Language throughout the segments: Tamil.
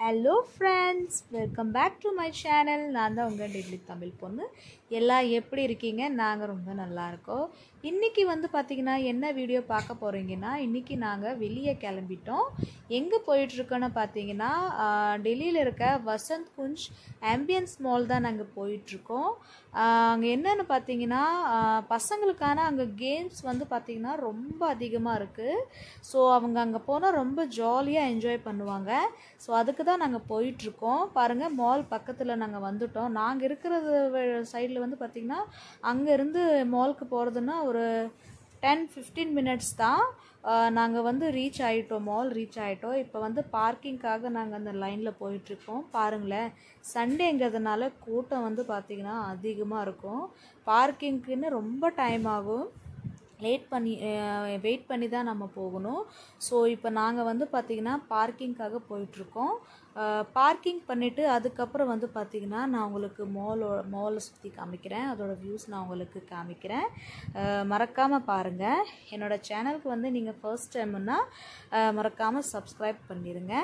Hello friends, welcome back to my channel. நான் தான் உங்கள் டெய்லி தமிழ் பொண்ணு. எல்லாம் எப்படி இருக்கீங்க? நாங்கள் ரொம்ப நல்லா இருக்கோம். இன்றைக்கி வந்து பார்த்திங்கன்னா என்ன வீடியோ பார்க்க போகிறீங்கன்னா, இன்றைக்கி நாங்கள் வெளியே கிளம்பிட்டோம். எங்கே போயிட்டுருக்கோன்னு பார்த்தீங்கன்னா, டெல்லியில் இருக்க வசந்த் குஞ்ச் ஆம்பியன்ஸ் மால் தான் நாங்கள் போயிட்டுருக்கோம். அங்கே என்னென்னு பார்த்தீங்கன்னா, பசங்களுக்கான அங்கே கேம்ஸ் வந்து பார்த்திங்கன்னா ரொம்ப அதிகமாக இருக்குது. ஸோ அவங்க அங்கே போனால் ரொம்ப ஜாலியாக என்ஜாய் பண்ணுவாங்க. ஸோ அதுக்கு தான் நாங்கள் போயிட்டுருக்கோம். பாருங்கள், மால் பக்கத்தில் நாங்கள் வந்துட்டோம். நாங்கள் இருக்கிறது சைடில் வந்து பார்த்திங்கன்னா, அங்கேருந்து மாலுக்கு போகிறதுன்னா ஒரு 10-15 மினிட்ஸ் தான். நாங்கள் வந்து ரீச் ஆகிட்டோம், மால் ரீச் ஆகிட்டோம். இப்போ வந்து பார்க்கிங்காக நாங்கள் அந்த லைனில் போயிட்டுருக்கோம். பாருங்களேன், சண்டேங்கிறதுனால கூட்டம் வந்து பார்த்திங்கன்னா அதிகமாக இருக்கும். பார்க்கிங்க்குன்னு ரொம்ப டைம் ஆகும். வெயிட் பண்ணி தான் நம்ம போகணும். ஸோ இப்போ நாங்கள் வந்து பார்த்திங்கன்னா பார்க்கிங்காக போயிட்டுருக்கோம். பார்க்கிங் பண்ணிவிட்டு அதுக்கப்புறம் வந்து பார்த்திங்கன்னா நான் உங்களுக்கு மாலை சுற்றி காமிக்கிறேன். அதோடய வியூஸ் நான் உங்களுக்கு காமிக்கிறேன். மறக்காமல் பாருங்கள். என்னோடய சேனலுக்கு வந்து நீங்கள் ஃபர்ஸ்ட் டைம்னா மறக்காமல் சப்ஸ்கிரைப் பண்ணிடுங்க.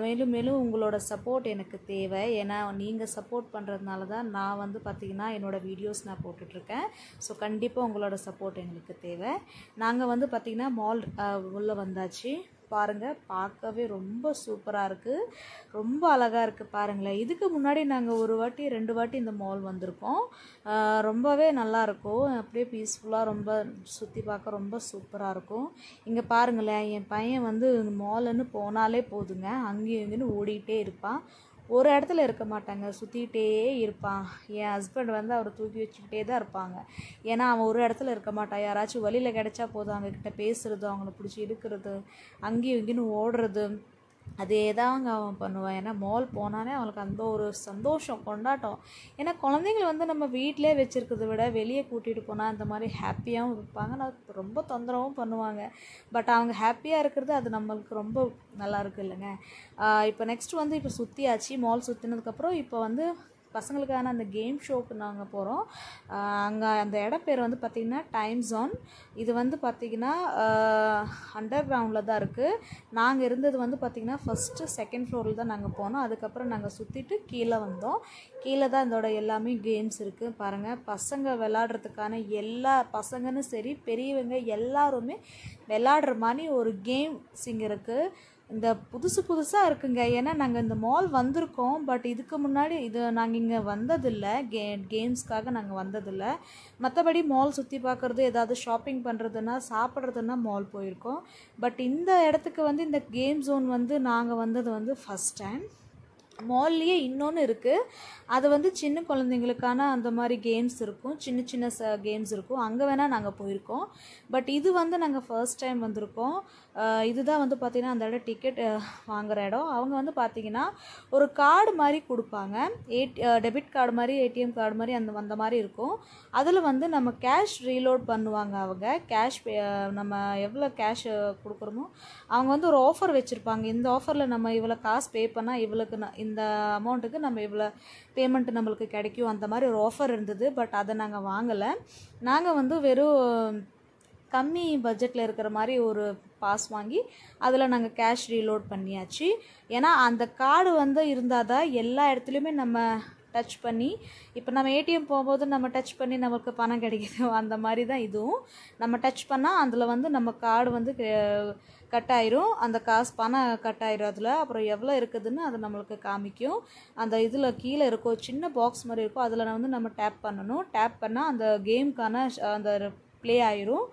மேலும் மேலும் உங்களோட சப்போர்ட் எனக்கு தேவை. ஏன்னா நீங்கள் சப்போர்ட் பண்ணுறதுனால தான் நான் வந்து பார்த்திங்கன்னா என்னோடய வீடியோஸ் நான் போட்டுட்ருக்கேன். ஸோ கண்டிப்பாக உங்களோட சப்போர்ட் எங்களுக்கு தேவை. நாங்கள் வந்து பார்த்திங்கன்னா மால் உள்ளே வந்தாச்சு. பாருங்கள், பார்க்கவே ரொம்ப சூப்பராக இருக்குது, ரொம்ப அழகாக இருக்குது. பாருங்களேன், இதுக்கு முன்னாடி நாங்கள் ஒரு வாட்டி 2 வாட்டி இந்த மால் வந்திருக்கோம். ரொம்பவே நல்லாயிருக்கும். அப்படியே பீஸ்ஃபுல்லாக ரொம்ப சுற்றி பார்க்க ரொம்ப சூப்பராக இருக்கும். இங்கே பாருங்களேன், என் பையன் வந்து மாலுன்னு போனாலே போதுங்க, அங்கேயும் இங்கேன்னு ஓடிக்கிட்டே இருப்பான். ஒரு இடத்துல இருக்க மாட்டாங்க, சுற்றிக்கிட்டே இருப்பான். என் ஹஸ்பண்ட் வந்து அவரை தூக்கி வச்சுக்கிட்டே தான் இருப்பாங்க. ஏன்னா அவன் ஒரு இடத்துல இருக்க மாட்டான். யாராச்சும் வழியில் கிடைச்சா போதும், அவங்கக்கிட்ட பேசுகிறது, அவங்கள பிடிச்சி இழுக்கிறது, அங்கேயும் இங்கேன்னு ஓடுறது, அதே தாங்க அவன் பண்ணுவான். ஏன்னா மால் போனாலே அவனுக்கு அந்த ஒரு சந்தோஷம், கொண்டாட்டம். ஏன்னா குழந்தைங்களை வந்து நம்ம வீட்டிலே வச்சுருக்கிறத விட வெளியே கூட்டிகிட்டு போனால் இந்த மாதிரி ஹாப்பியாகவும் இருப்பாங்க. நான் ரொம்ப தொந்தரவும் பண்ணுவாங்க. பட் அவங்க ஹாப்பியாக இருக்கிறது அது நம்மளுக்கு ரொம்ப நல்லா இருக்குது இல்லைங்க. இப்போ நெக்ஸ்ட் வந்து இப்போ சுற்றியாச்சு, மால் சுற்றினதுக்கப்புறம் இப்போ வந்து பசங்களுக்கான அந்த கேம் ஷோக்கு நாங்கள் போகிறோம். அங்கே அந்த இடம் பேர் வந்து பார்த்திங்கன்னா டைம் ஜோன். இது வந்து பார்த்திங்கன்னா அண்டர் கிரவுண்டில் தான் இருக்குது. நாங்கள் இருந்தது வந்து பார்த்திங்கன்னா ஃபஸ்ட்டு செகண்ட் ஃப்ளோரில் தான் நாங்கள் போனோம். அதுக்கப்புறம் நாங்கள் சுற்றிட்டு கீழே வந்தோம். கீழே தான் இதோட எல்லாமே கேம்ஸ் இருக்குது. பாருங்கள், பசங்க விளாட்றதுக்கான எல்லா பசங்கன்னு சரி பெரியவங்க எல்லாருமே விளாடுற மாதிரி ஒரு கேம்ஸ் இங்கே இருக்குது. இந்த புதுசாக இருக்குங்க. ஏன்னா நாங்கள் இந்த மால் வந்திருக்கோம், பட் இதுக்கு முன்னாடி நாங்கள் இங்கே வந்ததில்லை. கேம்ஸ்க்காக நாங்கள் வந்ததில்லை. மற்றபடி மால் சுற்றி பார்க்குறது, ஏதாவது ஷாப்பிங் பண்ணுறதுன்னா, சாப்பிட்றதுன்னா மால் போயிருக்கோம். பட் இந்த இடத்துக்கு வந்து இந்த கேம் ஜோன் வந்து நாங்கள் வந்தது வந்து ஃபஸ்ட் டைம். மால்லையே இன்னொன்று இருக்குது, அது வந்து சின்ன குழந்தைங்களுக்கான அந்த மாதிரி கேம்ஸ் இருக்கும், சின்ன கேம்ஸ் இருக்கும். அங்கே வேணால் நாங்கள் போயிருக்கோம். பட் இது வந்து நாங்கள் ஃபர்ஸ்ட் டைம் வந்திருக்கோம். இதுதான் வந்து பார்த்திங்கன்னா அந்த இடம் டிக்கெட் வாங்குகிற இடம். அவங்க வந்து பார்த்திங்கன்னா ஒரு கார்டு மாதிரி கொடுப்பாங்க, டெபிட் கார்டு மாதிரி, ஏடிஎம் கார்டு மாதிரி அந்த மாதிரி இருக்கும். அதில் வந்து நம்ம கேஷ் ரீலோட் பண்ணுவாங்க. அவங்க கேஷ் நம்ம எவ்வளோ கேஷ் கொடுக்குறோமோ அவங்க வந்து ஒரு ஆஃபர் வச்சுருப்பாங்க. இந்த ஆஃபரில் நம்ம இவ்வளோ காசு பே பண்ணால் இவ்வளோக்கு இந்த அமௌண்ட்டுக்கு நம்ம இவ்வளோ பேமெண்ட்டு நம்மளுக்கு கிடைக்கும், அந்த மாதிரி ஒரு ஆஃபர் இருந்தது. பட் அதை நாங்கள் வாங்கலை. நாங்கள் வந்து வெறும் கம்மி பட்ஜெட்டில் இருக்கிற மாதிரி ஒரு பாஸ் வாங்கி அதில் நாங்கள் கேஷ் ரீலோட் பண்ணியாச்சு. ஏன்னா அந்த கார்டு வந்து இருந்தால் தான் எல்லா இடத்துலையுமே நம்ம டச் பண்ணி, இப்போ நம்ம ஏடிஎம் போகும்போது நம்ம டச் பண்ணி நமக்கு பணம் கிடைக்கிது, அந்த மாதிரி தான் இதுவும். நம்ம டச் பண்ணால் அதில் வந்து நம்ம கார்டு வந்து கட் ஆயிரும், அந்த காசு பணம் கட் ஆயிரும். அதில் அப்புறம் எவ்வளோ இருக்குதுன்னு அது நம்மளுக்கு காமிக்கும். அந்த இதில் கீழே இருக்கும் சின்ன பாக்ஸ் மாதிரி இருக்கும், அதில் வந்து நம்ம டேப் பண்ணணும். டேப் பண்ணால் அந்த கேமுக்கான அந்த ப்ளே ஆயிரும்.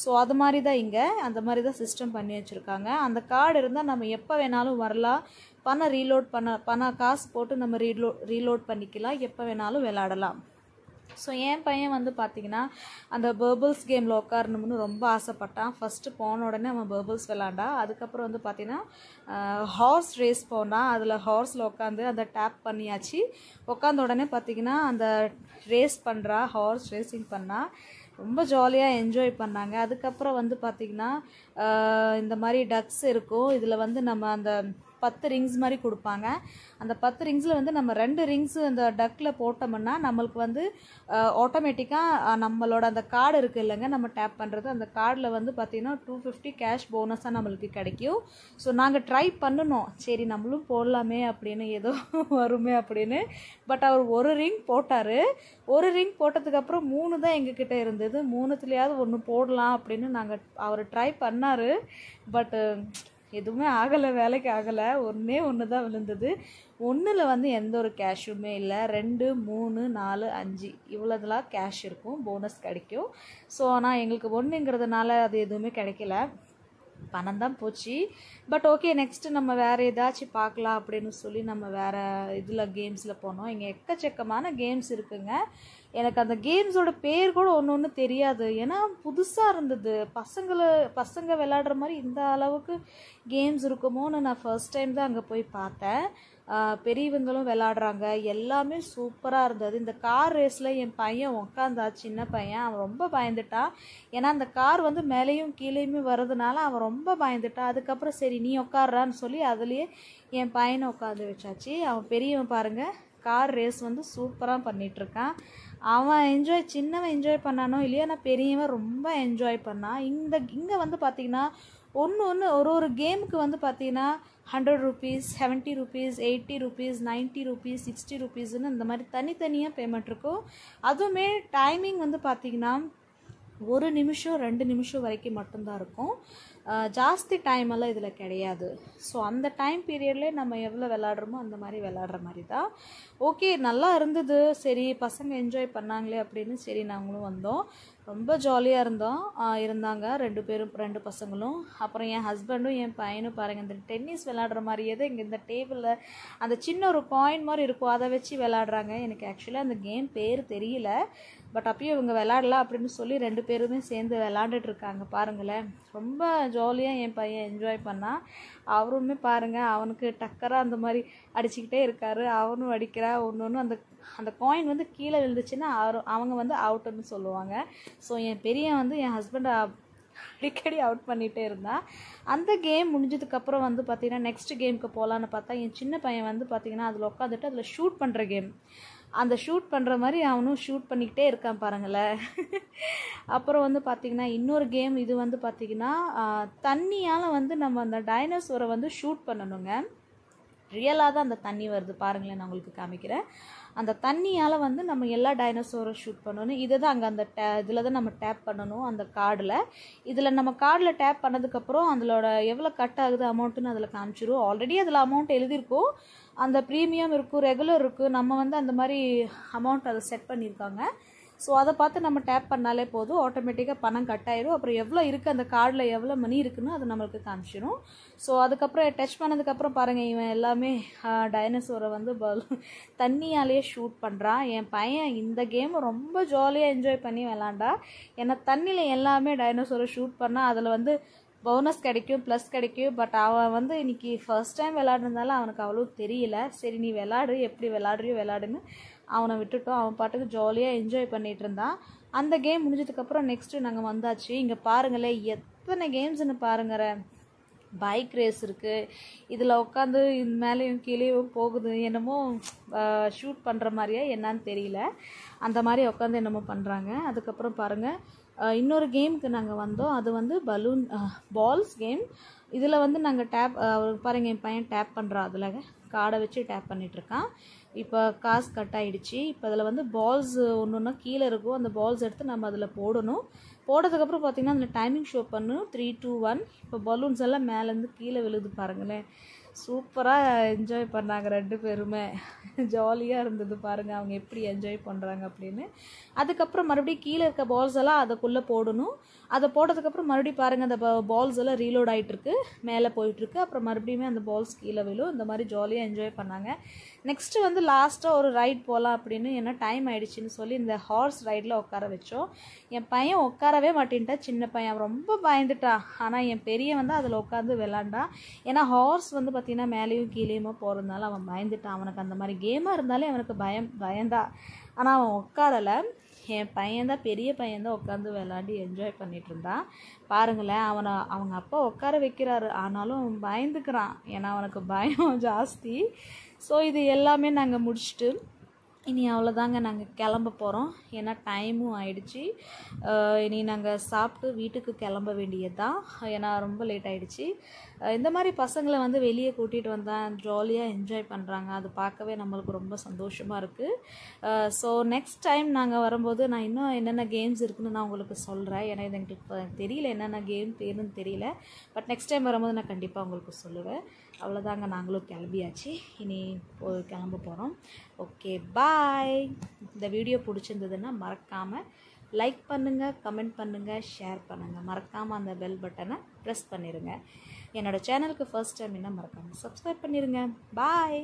ஸோ அது மாதிரி தான் இங்கே அந்த மாதிரி தான் சிஸ்டம் பண்ணி வச்சுருக்காங்க. அந்த கார்டு இருந்தால் நம்ம எப்போ வேணாலும் வரலாம், பணம் ரீலோட் காசு போட்டு நம்ம ரீலோட் பண்ணிக்கலாம், எப்போ வேணாலும் விளாடலாம். ஸோ என் பையன் வந்து பார்த்திங்கன்னா அந்த பர்பிள்ஸ் கேமில் உட்காரணும்னு ரொம்ப ஆசைப்பட்டான். ஃபஸ்ட்டு போன உடனே அவன் பர்பிள்ஸ் விளாண்டா. அதுக்கப்புறம் வந்து பார்த்திங்கன்னா ஹார்ஸ் ரேஸ் போனான். அதில் ஹார்ஸில் உட்காந்து அந்த டேப் பண்ணியாச்சு. உட்காந்த உடனே பார்த்திங்கன்னா அந்த ரேஸ் பண்ணுறா, ஹார்ஸ் ரேசிங் பண்ணா, ரொம்ப ஜாலியாக என்ஜாய் பண்ணாங்க. அதுக்கப்புறம் வந்து பார்த்திங்கன்னா இந்த மாதிரி டக்ஸ் இருக்கும். இதில் வந்து நம்ம அந்த 10 ரிங்ஸ் மாதிரி கொடுப்பாங்க. அந்த 10 ரிங்ஸில் வந்து நம்ம 2 ரிங்ஸு அந்த டக்கில் போட்டோம்னா நம்மளுக்கு வந்து ஆட்டோமேட்டிக்காக நம்மளோட அந்த கார்டு இருக்குது இல்லைங்க, நம்ம டேப் பண்ணுறது, அந்த கார்டில் வந்து பார்த்திங்கன்னா 250 கேஷ் போனஸாக நம்மளுக்கு கிடைக்கும். ஸோ நாங்கள் ட்ரை பண்ணணும், சரி நம்மளும் போடலாமே அப்படின்னு, ஏதோ வருமே அப்படின்னு. பட் அவர் ஒரு ரிங் போட்டார். ஒரு ரிங் போட்டதுக்கப்புறம் 3 தான் எங்ககிட்ட இருந்தது. 3துலையாவது ஒன்று போடலாம் அப்படின்னு நாங்கள் அவர் ட்ரை பண்ணார். பட்டு எதுவுமே ஆகலை, வேலைக்கு ஆகலை. ஒன்று தான் விழுந்தது. 1ல் வந்து எந்த ஒரு கேஷுமே இல்லை. 2, 3, 4, 5 இவ்வளோதெல்லாம் கேஷ் இருக்கும், போனஸ் கிடைக்கும். ஸோ ஆனால் எங்களுக்கு 1ங்கிறதுனால அது எதுவுமே கிடைக்கல, பணம் தான் போச்சு. பட் ஓகே, நெக்ஸ்ட்டு நம்ம வேறு ஏதாச்சும் பார்க்கலாம் அப்படின்னு சொல்லி நம்ம வேறு இதில் கேம்ஸில் போனோம். இங்கே எக்கச்சக்கமான கேம்ஸ் இருக்குங்க. எனக்கு அந்த கேம்ஸோட பேர் கூட ஒன்று தெரியாது, ஏன்னா புதுசாக இருந்தது. பசங்க விளையாடுற மாதிரி இந்த அளவுக்கு கேம்ஸ் இருக்குமோன்னு நான் ஃபர்ஸ்ட் டைம் தான் அங்கே போய் பார்த்தேன். பெரியவங்களும் விளையாடுறாங்க, எல்லாமே சூப்பராக இருந்தது. இந்த கார் ரேஸில் என் பையன் உக்காந்தா, சின்ன பையன், அவன் ரொம்ப பயந்துட்டான். ஏன்னா அந்த கார் வந்து மேலேயும் கீழேயுமே வர்றதுனால அவன் ரொம்ப பயந்துட்டான். அதுக்கப்புறம் சரி நீ உட்காடுறான்னு சொல்லி அதுலேயே என் பையனை உட்காந்து வச்சாச்சு. அவன் பெரியவன் பாருங்கள், கார் ரேஸ் வந்து சூப்பராக பண்ணிகிட்ருக்கான். அவன் சின்னவன் என்ஜாய் பண்ணானோ இல்லையா, நான் பெரியவன் ரொம்ப என்ஜாய் பண்ணான். இங்கே வந்து பார்த்திங்கன்னா ஒரு கேமுக்கு வந்து பார்த்திங்கன்னா 100 rupees, 70 rupees, 80 rupees, 90 rupees, 60 rupeesன்னு இந்த மாதிரி தனித்தனியாக பேமெண்ட் இருக்கும். அதுவுமே டைமிங் வந்து பார்த்திங்கன்னா 1 நிமிஷம் 2 நிமிஷம் வரைக்கும் மட்டும்தான் இருக்கும். ஜாஸ்தி டைமெல்லாம் இதில் கிடையாது. ஸோ அந்த டைம் பீரியட்லேயே நம்ம எவ்வளோ விளாட்றோமோ அந்த மாதிரி விளாட்ற மாதிரி தான். ஓகே, நல்லா இருந்தது. சரி பசங்க என்ஜாய் பண்ணாங்களே அப்படின்னு சரி நாங்களும் வந்தோம். ரொம்ப ஜாலியாக இருந்தாங்க 2 பசங்களும். அப்புறம் என் ஹஸ்பண்டும் என் பையனும் பாருங்கள், இந்த டென்னிஸ் விளாட்ற மாதிரியே தான் இங்கே இந்த டேபிளில் அந்த சின்ன ஒரு காயின் மாதிரி இருக்கும், அதை வச்சு விளாட்றாங்க. எனக்கு ஆக்சுவலாக அந்த கேம் பேர் தெரியல, பட் அப்பயும் இவங்க விளாடலாம் அப்படின்னு சொல்லி 2 பேருமே சேர்ந்து விளாண்டுட்ருக்காங்க. பாருங்களேன், ரொம்ப ஜாலியாக என் பையன் என்ஜாய் பண்ணான். அவருமே பாருங்கள், அவனுக்கு டக்கராக அந்த மாதிரி அடிச்சுக்கிட்டே இருக்கார். அவனும் அடிக்கிறா. ஒன்று அந்த அந்த காயின் வந்து கீழே விழுந்துச்சுன்னா அவங்க வந்து அவுட்டுன்னு சொல்லுவாங்க. ஸோ என் பெரியன் வந்து என் ஹஸ்பண்டை அடிக்கடி அவுட் பண்ணிகிட்டே இருந்தான். அந்த கேம் முடிஞ்சதுக்கப்புறம் வந்து பார்த்திங்கன்னா நெக்ஸ்ட் கேமுக்கு போகலான்னு பார்த்தா என் சின்ன பையன் வந்து பார்த்திங்கன்னா அதில் உட்காந்துட்டு அதில் ஷூட் பண்ணுற கேம், அந்த ஷூட் பண்ணுற மாதிரி அவனும் ஷூட் பண்ணிக்கிட்டே இருக்கான் பாருங்களேன். அப்புறம் வந்து பார்த்திங்கன்னா இன்னொரு கேம், இது வந்து பார்த்திங்கன்னா தண்ணியால் வந்து நம்ம அந்த டைனோசரை வந்து ஷூட் பண்ணணுங்க. ரியலாக தான் அந்த தண்ணி வருது பாருங்களேன், நான் உங்களுக்கு காமிக்கிறேன். அந்த தண்ணியால் வந்து நம்ம எல்லா டைனோசரை ஷூட் பண்ணணும். இதை தான் அங்கே அந்த இதில் தான் நம்ம டேப் பண்ணணும் அந்த கார்டில். இதில் நம்ம கார்டில் டேப் பண்ணதுக்கப்புறம் அதோட எவ்வளோ கட் ஆகுது அமௌண்ட்டுன்னு அதில் காமிச்சிரும். ஆல்ரெடி அதில் அமௌண்ட் எழுதியிருக்கும், அந்த ப்ரீமியம் இருக்கும், ரெகுலர் இருக்குது. நம்ம வந்து அந்த மாதிரி அமௌண்ட் அதை செட் பண்ணியிருக்காங்க. ஸோ அதை பார்த்து நம்ம டேப் பண்ணாலே போதும், ஆட்டோமேட்டிக்காக பணம் கட் ஆயிரும். அப்புறம் எவ்வளோ இருக்குது அந்த கார்டில் எவ்வளோ மணி இருக்குன்னு அது நம்மளுக்கு காமிச்சிடும். ஸோ அதுக்கப்புறம் டச் பண்ணதுக்கப்புறம் பாருங்கள், இவன் எல்லாமே டைனோசரை வந்து தண்ணியாலேயே ஷூட் பண்ணுறான். என் பையன் இந்த கேம் ரொம்ப ஜாலியாக என்ஜாய் பண்ணி விளாண்டா. ஏன்னா தண்ணியில் எல்லாமே டைனோசரை ஷூட் பண்ணால் அதில் வந்து போனஸ் கிடைக்கும், ப்ளஸ் கிடைக்கும். பட் அவன் வந்து இன்றைக்கி ஃபர்ஸ்ட் டைம் விளாடுறதுனால அவனுக்கு அவ்வளோ தெரியல. சரி நீ விளாடு, எப்படி விளாடுறியோ விளாடுன்னு அவனை விட்டுட்டோம். அவன் பாட்டுக்கு ஜாலியாக என்ஜாய் பண்ணிகிட்டு இருந்தான். அந்த கேம் முடிஞ்சதுக்கப்புறம் நெக்ஸ்ட்டு நாங்கள் வந்தாச்சு. இங்கே பாருங்களேன், எத்தனை கேம்ஸ்ன்னு பாருங்களேன். பைக் ரேஸ் இருக்குது, இதில் உட்காந்து மேலேயும் கீழேயும் போகுது, என்னமோ ஷூட் பண்ணுற மாதிரியா என்னன்னு தெரியல, அந்த மாதிரி உட்காந்து என்னமோ பண்ணுறாங்க. அதுக்கப்புறம் பாருங்கள், இன்னொரு கேமுக்கு நாங்கள் வந்தோம். அது வந்து பால்ஸ் கேம். இதில் வந்து நாங்கள் டேப் பாருங்கள், என் பையன் டேப் பண்ணுறான், அதில் கார்டை வச்சு டேப் பண்ணிகிட்ருக்கான். இப்போ காசு கட் ஆகிடுச்சு. இப்போ அதில் வந்து பால்ஸ் ஒன்று கீழே இருக்கும், அந்த பால்ஸ் எடுத்து நம்ம அதில் போடணும். போட்டதுக்கப்புறம் பார்த்திங்கன்னா அதில் டைமிங் ஷோ பண்ணும் 3, 2, 1. இப்போ பலூன்ஸ் எல்லாம் மேலேருந்து கீழே விழுது பாருங்களேன். சூப்பராக என்ஜாய் பண்ணாங்க 2 பேருமே. ஜாலியாக இருந்தது பாருங்கள் அவங்க எப்படி என்ஜாய் பண்ணுறாங்க அப்படின்னு. அதுக்கப்புறம் மறுபடியும் கீழே இருக்க பால்ஸ் எல்லாம் அதுக்குள்ளே போடணும். அதை போட்டதுக்கப்புறம் மறுபடியும் பாருங்கள், அந்த பால்ஸ் எல்லாம் ரீலோட் ஆகிட்டுருக்கு, மேலே போயிட்டுருக்கு. அப்புறம் மறுபடியுமே அந்த பால்ஸ் கீழே விழும். இந்த மாதிரி ஜாலியாக என்ஜாய் பண்ணாங்க. நெக்ஸ்ட்டு வந்து லாஸ்ட்டாக ஒரு ரைட் போகலாம் அப்படின்னு, ஏன்னா டைம் ஆகிடுச்சின்னு சொல்லி இந்த ஹார்ஸ் ரைடில் உட்கார வச்சோம். என் பையன் உட்காரவே மாட்டேன்ட்டா, சின்ன பையன், அவன் ரொம்ப பயந்துட்டான். ஆனால் என் பெரியவன் வந்து அதில் உட்காந்து விளாண்டான். ஏன்னா ஹார்ஸ் வந்து பார்த்திங்கன்னா மேலேயும் கீழேயுமா போகிறதுனால அவன் பயந்துட்டான். அவனுக்கு அந்த மாதிரி கேமாக இருந்தாலே அவனுக்கு பயந்தான். ஆனால் அவன் உட்காரலை. என் பையன்தான் பெரிய பையன்தான் உட்காந்து விளாடி என்ஜாய் பண்ணிகிட்டு இருந்தான். பாருங்களேன், அவங்க அப்பா உட்கார வைக்கிறாரு, ஆனாலும் அவன் பயந்துக்கிறான். ஏன்னா அவனுக்கு பயம் ஜாஸ்தி. ஸோ இது எல்லாமே நாங்கள் முடிச்சுட்டு இனி அவ்வளோதாங்க, நாங்கள் கிளம்ப போகிறோம். ஏன்னா டைமும் ஆயிடுச்சு. இனி நாங்கள் சாப்பிட்டு வீட்டுக்கு கிளம்ப வேண்டியது தான். ஏன்னா ரொம்ப லேட் ஆகிடுச்சு. இந்த மாதிரி பசங்களை வந்து வெளியே கூட்டிகிட்டு வந்தால் ஜாலியாக என்ஜாய் பண்ணுறாங்க. அது பார்க்கவே நம்மளுக்கு ரொம்ப சந்தோஷமாக இருக்குது. ஸோ நெக்ஸ்ட் டைம் நாங்கள் வரும்போது நான் இன்னும் என்னென்ன கேம்ஸ் இருக்குதுன்னு நான் உங்களுக்கு சொல்கிறேன். ஏன்னா இது எங்களுக்கு தெரியல, என்னென்ன கேம் பேருன்னு தெரியல. பட் நெக்ஸ்ட் டைம் வரும்போது நான் கண்டிப்பாக உங்களுக்கு சொல்லுவேன். அவ்வளோதாங்க, நாங்களும் கிளம்பியாச்சு. இனி கிளம்ப போகிறோம். ஓகே, பாய். இந்த வீடியோ பிடிச்சிருந்ததுன்னா மறக்காமல் லைக் பண்ணுங்கள், கமெண்ட் பண்ணுங்கள், ஷேர் பண்ணுங்கள். மறக்காமல் அந்த பெல் பட்டனை ப்ரெஸ் பண்ணிடுங்க. என்னோடய சேனலுக்கு ஃபர்ஸ்ட் டைம் என்ன மறக்காமல் சப்ஸ்கிரைப் பண்ணிடுங்க. பாய்.